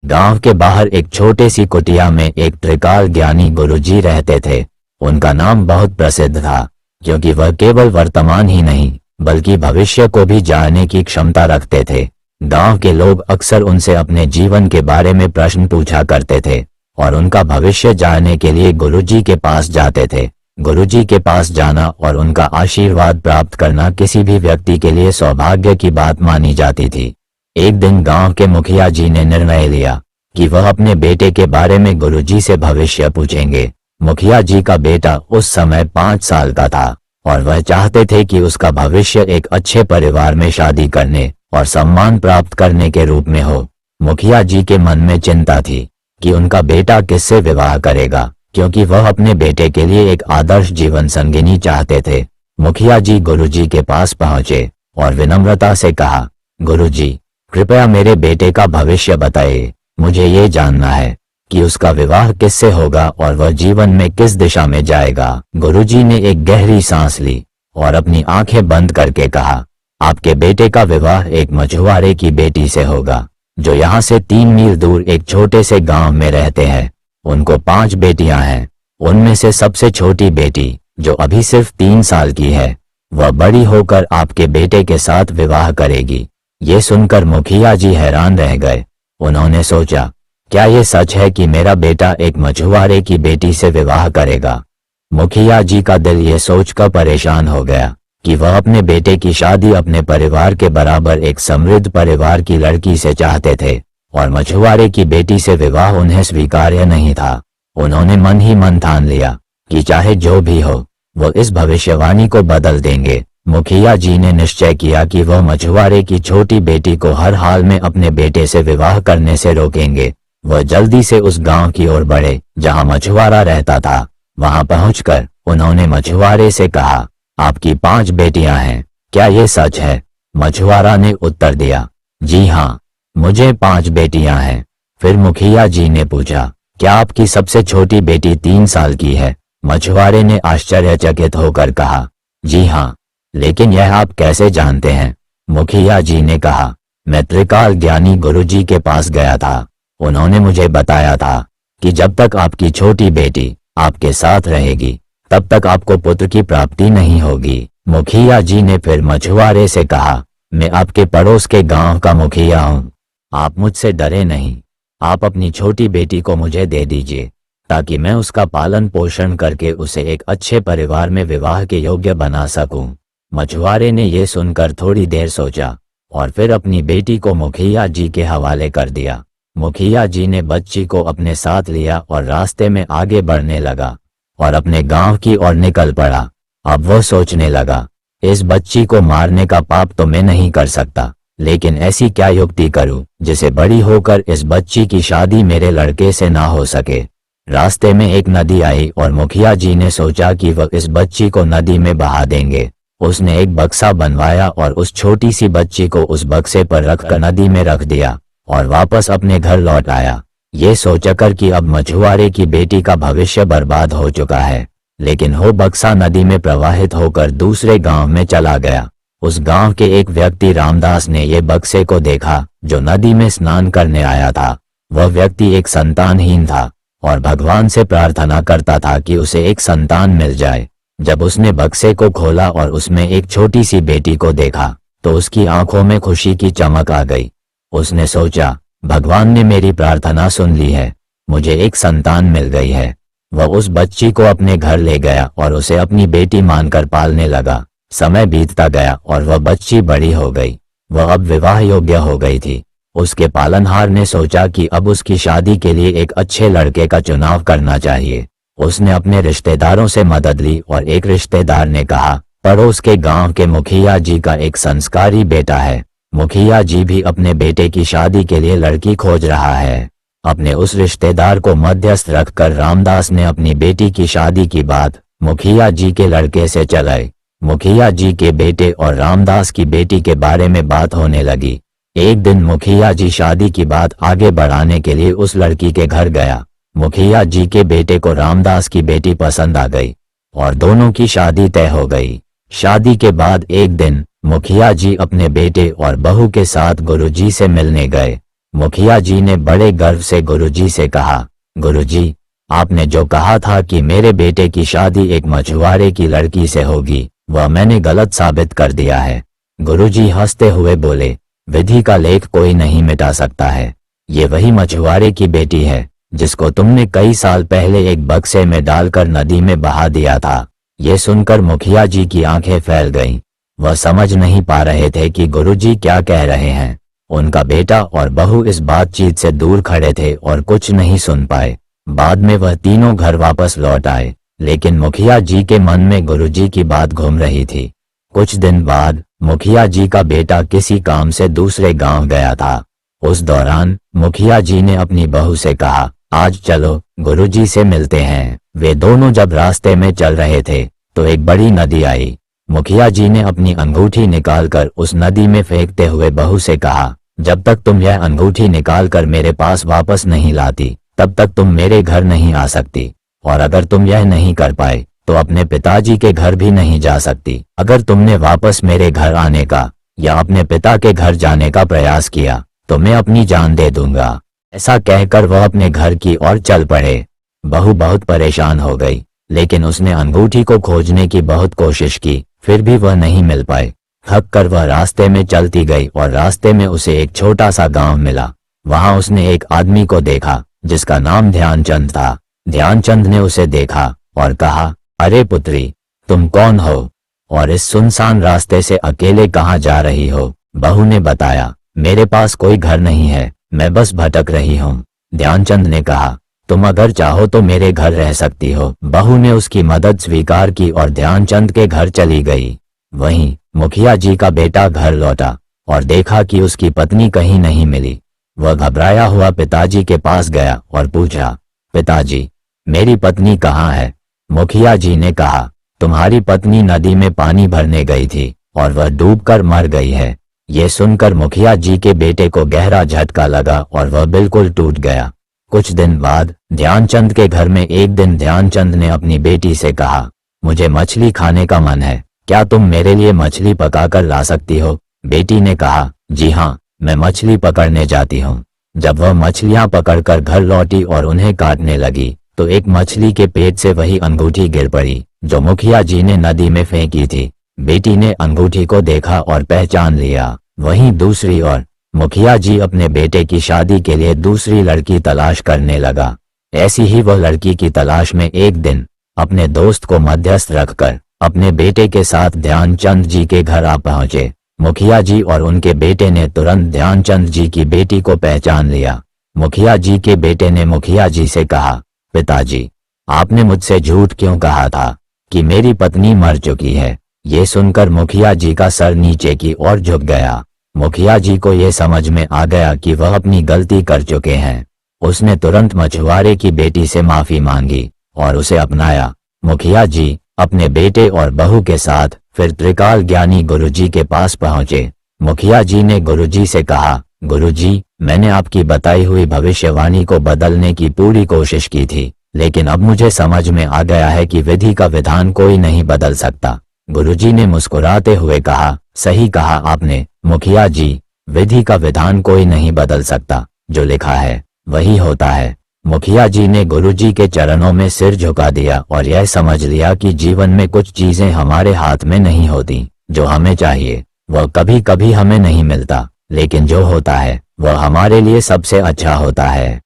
गांव के बाहर एक छोटी सी कुटिया में एक त्रिकाल ज्ञानी गुरुजी रहते थे। उनका नाम बहुत प्रसिद्ध था, क्योंकि वह केवल वर्तमान ही नहीं बल्कि भविष्य को भी जानने की क्षमता रखते थे। गांव के लोग अक्सर उनसे अपने जीवन के बारे में प्रश्न पूछा करते थे और उनका भविष्य जानने के लिए गुरुजी के पास जाते थे। गुरुजी के पास जाना और उनका आशीर्वाद प्राप्त करना किसी भी व्यक्ति के लिए सौभाग्य की बात मानी जाती थी। एक दिन गांव के मुखिया जी ने निर्णय लिया कि वह अपने बेटे के बारे में गुरुजी से भविष्य पूछेंगे। मुखिया जी का बेटा उस समय 5 साल का था और वह चाहते थे कि उसका भविष्य एक अच्छे परिवार में शादी करने और सम्मान प्राप्त करने के रूप में हो। मुखिया जी के मन में चिंता थी कि उनका बेटा किससे विवाह करेगा, क्योंकि वह अपने बेटे के लिए एक आदर्श जीवन संगिनी चाहते थे। मुखिया जी गुरुजी के पास पहुंचे और विनम्रता से कहा, गुरुजी, कृपया मेरे बेटे का भविष्य बताइए। मुझे ये जानना है कि उसका विवाह किससे होगा और वह जीवन में किस दिशा में जाएगा। गुरुजी ने एक गहरी सांस ली और अपनी आंखें बंद करके कहा, आपके बेटे का विवाह एक मछुआरे की बेटी से होगा, जो यहाँ से 3 मील दूर एक छोटे से गांव में रहते हैं। उनको 5 बेटियां हैं। उनमें से सबसे छोटी बेटी, जो अभी सिर्फ 3 साल की है, वह बड़ी होकर आपके बेटे के साथ विवाह करेगी। ये सुनकर मुखिया जी हैरान रह गए। उन्होंने सोचा, क्या ये सच है कि मेरा बेटा एक मछुआरे की बेटी से विवाह करेगा? मुखिया जी का दिल ये सोचकर परेशान हो गया कि वह अपने बेटे की शादी अपने परिवार के बराबर एक समृद्ध परिवार की लड़की से चाहते थे और मछुआरे की बेटी से विवाह उन्हें स्वीकार्य नहीं था। उन्होंने मन ही मन ठान लिया कि चाहे जो भी हो, वो इस भविष्यवाणी को बदल देंगे। मुखिया जी ने निश्चय किया कि वह मछुआरे की छोटी बेटी को हर हाल में अपने बेटे से विवाह करने से रोकेंगे। वह जल्दी से उस गांव की ओर बढ़े जहां मछुआरा रहता था। वहां पहुंचकर उन्होंने मछुआरे से कहा, आपकी 5 बेटियां हैं, क्या ये सच है? मछुआरा ने उत्तर दिया, जी हाँ, मुझे 5 बेटियां हैं। फिर मुखिया जी ने पूछा, क्या आपकी सबसे छोटी बेटी 3 साल की है? मछुआरे ने आश्चर्यचकित होकर कहा, जी हाँ, लेकिन यह आप कैसे जानते हैं? मुखिया जी ने कहा, मैं त्रिकाल ज्ञानी गुरुजी के पास गया था। उन्होंने मुझे बताया था कि जब तक आपकी छोटी बेटी आपके साथ रहेगी, तब तक आपको पुत्र की प्राप्ति नहीं होगी। मुखिया जी ने फिर मछुआरे से कहा, मैं आपके पड़ोस के गांव का मुखिया हूँ, आप मुझसे डरे नहीं। आप अपनी छोटी बेटी को मुझे दे दीजिए ताकि मैं उसका पालन पोषण करके उसे एक अच्छे परिवार में विवाह के योग्य बना सकूं। मछुआरे ने यह सुनकर थोड़ी देर सोचा और फिर अपनी बेटी को मुखिया जी के हवाले कर दिया। मुखिया जी ने बच्ची को अपने साथ लिया और रास्ते में आगे बढ़ने लगा और अपने गांव की ओर निकल पड़ा। अब वह सोचने लगा, इस बच्ची को मारने का पाप तो मैं नहीं कर सकता, लेकिन ऐसी क्या युक्ति करूं जिसे बड़ी होकर इस बच्ची की शादी मेरे लड़के से ना हो सके। रास्ते में एक नदी आई और मुखिया जी ने सोचा कि वह इस बच्ची को नदी में बहा देंगे। उसने एक बक्सा बनवाया और उस छोटी सी बच्ची को उस बक्से पर रखकर नदी में रख दिया और वापस अपने घर लौट आया, ये सोचकर कि अब मछुआरे की बेटी का भविष्य बर्बाद हो चुका है। लेकिन वो बक्सा नदी में प्रवाहित होकर दूसरे गांव में चला गया। उस गांव के एक व्यक्ति रामदास ने ये बक्से को देखा जो नदी में स्नान करने आया था। वह व्यक्ति एक संतानहीन था और भगवान से प्रार्थना करता था कि उसे एक संतान मिल जाए। जब उसने बक्से को खोला और उसमें एक छोटी सी बेटी को देखा तो उसकी आंखों में खुशी की चमक आ गई। उसने सोचा, भगवान ने मेरी प्रार्थना सुन ली है, मुझे एक संतान मिल गई है। वह उस बच्ची को अपने घर ले गया और उसे अपनी बेटी मानकर पालने लगा। समय बीतता गया और वह बच्ची बड़ी हो गई। वह अब विवाह योग्य हो गई थी। उसके पालनहार ने सोचा कि अब उसकी शादी के लिए एक अच्छे लड़के का चुनाव करना चाहिए। उसने अपने रिश्तेदारों से मदद ली और एक रिश्तेदार ने कहा, पड़ोस के गांव के मुखिया जी का एक संस्कारी बेटा है। मुखिया जी भी अपने बेटे की शादी के लिए लड़की खोज रहा है। अपने उस रिश्तेदार को मध्यस्थ रखकर रामदास ने अपनी बेटी की शादी की बात मुखिया जी के लड़के से चलाई। मुखिया जी के बेटे और रामदास की बेटी के बारे में बात होने लगी। एक दिन मुखिया जी शादी की बात आगे बढ़ाने के लिए उस लड़की के घर गया। मुखिया जी के बेटे को रामदास की बेटी पसंद आ गई और दोनों की शादी तय हो गई। शादी के बाद एक दिन मुखिया जी अपने बेटे और बहू के साथ गुरुजी से मिलने गए। मुखिया जी ने बड़े गर्व से गुरुजी से कहा, गुरुजी, आपने जो कहा था कि मेरे बेटे की शादी एक मछुआरे की लड़की से होगी, वह मैंने गलत साबित कर दिया है। गुरुजी हंसते हुए बोले, विधि का लेख कोई नहीं मिटा सकता है। ये वही मछुआरे की बेटी है जिसको तुमने कई साल पहले एक बक्से में डालकर नदी में बहा दिया था। ये सुनकर मुखिया जी की आंखें फैल गईं। वह समझ नहीं पा रहे थे कि गुरुजी क्या कह रहे हैं। उनका बेटा और बहू इस बातचीत से दूर खड़े थे और कुछ नहीं सुन पाए। बाद में वह तीनों घर वापस लौट आए, लेकिन मुखिया जी के मन में गुरुजी की बात घूम रही थी। कुछ दिन बाद मुखिया जी का बेटा किसी काम से दूसरे गांव गया था। उस दौरान मुखिया जी ने अपनी बहू से कहा, आज चलो गुरुजी से मिलते हैं। वे दोनों जब रास्ते में चल रहे थे तो एक बड़ी नदी आई। मुखिया जी ने अपनी अंगूठी निकालकर उस नदी में फेंकते हुए बहू से कहा, जब तक तुम यह अंगूठी निकालकर मेरे पास वापस नहीं लाती तब तक तुम मेरे घर नहीं आ सकती, और अगर तुम यह नहीं कर पाए तो अपने पिताजी के घर भी नहीं जा सकती। अगर तुमने वापस मेरे घर आने का या अपने पिता के घर जाने का प्रयास किया तो मैं अपनी जान दे दूंगा। ऐसा कहकर वह अपने घर की ओर चल पड़े। बहू बहुत परेशान हो गई, लेकिन उसने अंगूठी को खोजने की बहुत कोशिश की, फिर भी वह नहीं मिल पाए। थक कर वह रास्ते में चलती गई और रास्ते में उसे एक छोटा सा गांव मिला। वहां उसने एक आदमी को देखा जिसका नाम ध्यानचंद था। ध्यानचंद ने उसे देखा और कहा, अरे पुत्री, तुम कौन हो और इस सुनसान रास्ते से अकेले कहाँ जा रही हो? बहू ने बताया, मेरे पास कोई घर नहीं है, मैं बस भटक रही हूँ। ध्यानचंद ने कहा, तुम अगर चाहो तो मेरे घर रह सकती हो। बहू ने उसकी मदद स्वीकार की और ध्यानचंद के घर चली गई। वहीं मुखिया जी का बेटा घर लौटा और देखा कि उसकी पत्नी कहीं नहीं मिली। वह घबराया हुआ पिताजी के पास गया और पूछा, पिताजी, मेरी पत्नी कहाँ है? मुखिया जी ने कहा, तुम्हारी पत्नी नदी में पानी भरने गई थी और वह डूबकर मर गई है। ये सुनकर मुखिया जी के बेटे को गहरा झटका लगा और वह बिल्कुल टूट गया। कुछ दिन बाद ध्यानचंद के घर में एक दिन ध्यानचंद ने अपनी बेटी से कहा, मुझे मछली खाने का मन है, क्या तुम मेरे लिए मछली पकाकर ला सकती हो? बेटी ने कहा, जी हाँ, मैं मछली पकड़ने जाती हूँ। जब वह मछलियां पकड़कर घर लौटी और उन्हें काटने लगी तो एक मछली के पेट से वही अंगूठी गिर पड़ी जो मुखिया जी ने नदी में फेंकी थी। बेटी ने अंगूठी को देखा और पहचान लिया। वहीं दूसरी ओर मुखिया जी अपने बेटे की शादी के लिए दूसरी लड़की तलाश करने लगा। ऐसी ही वह लड़की की तलाश में एक दिन अपने दोस्त को मध्यस्थ रखकर अपने बेटे के साथ ध्यानचंद जी के घर आ पहुंचे। मुखिया जी और उनके बेटे ने तुरंत ध्यानचंद जी की बेटी को पहचान लिया। मुखिया जी के बेटे ने मुखिया जी से कहा, पिताजी, आपने मुझसे झूठ क्यों कहा था कि मेरी पत्नी मर चुकी है? ये सुनकर मुखिया जी का सर नीचे की ओर झुक गया। मुखिया जी को यह समझ में आ गया कि वह अपनी गलती कर चुके हैं। उसने तुरंत मछुआरे की बेटी से माफी मांगी और उसे अपनाया। मुखिया जी अपने बेटे और बहू के साथ फिर त्रिकाल ज्ञानी गुरुजी के पास पहुंचे। मुखिया जी ने गुरुजी से कहा, गुरुजी, मैंने आपकी बताई हुई भविष्यवाणी को बदलने की पूरी कोशिश की थी, लेकिन अब मुझे समझ में आ गया है कि विधि का विधान कोई नहीं बदल सकता। गुरुजी ने मुस्कुराते हुए कहा, सही कहा आपने मुखिया जी, विधि का विधान कोई नहीं बदल सकता, जो लिखा है वही होता है। मुखिया जी ने गुरुजी के चरणों में सिर झुका दिया और यह समझ लिया कि जीवन में कुछ चीजें हमारे हाथ में नहीं होती। जो हमें चाहिए वह कभी कभी हमें नहीं मिलता, लेकिन जो होता है वह हमारे लिए सबसे अच्छा होता है।